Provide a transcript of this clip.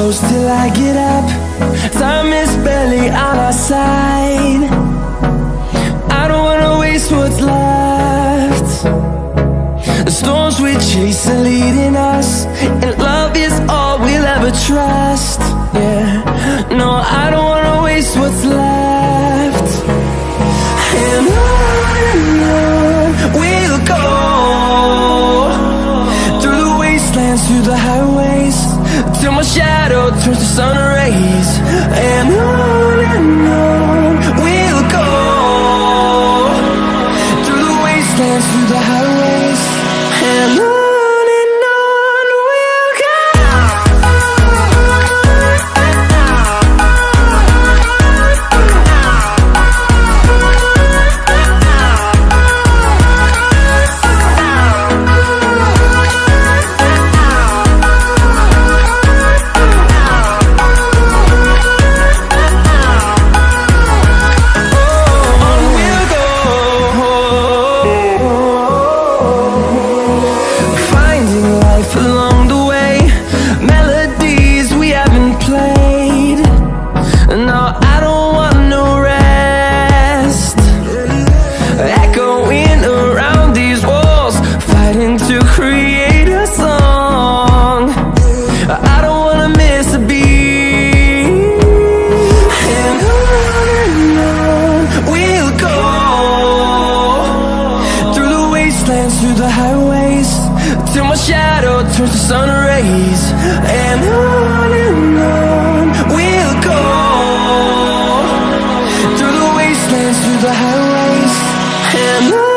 close till I get up. Time is barely on our side. I don't wanna waste what's left. The storms we chase are leading us, and love is all we'll ever trust. Yeah, no, I don't wanna waste what's left. And on we'll go, through the wastelands, through the highways, till my shadow turns to sun rays. And on we'll go, through the wastelands, through the highways, and on we'll go. Along the way, melodies we haven't played. No, I don't want no rest. Echoing around these walls, fighting to create a song. I don't wanna miss a beat. And on we'll go, through the wastelands, through the highways, till my shadow turns to sun rays. And on we'll go, through the wastelands, through the highways, and on.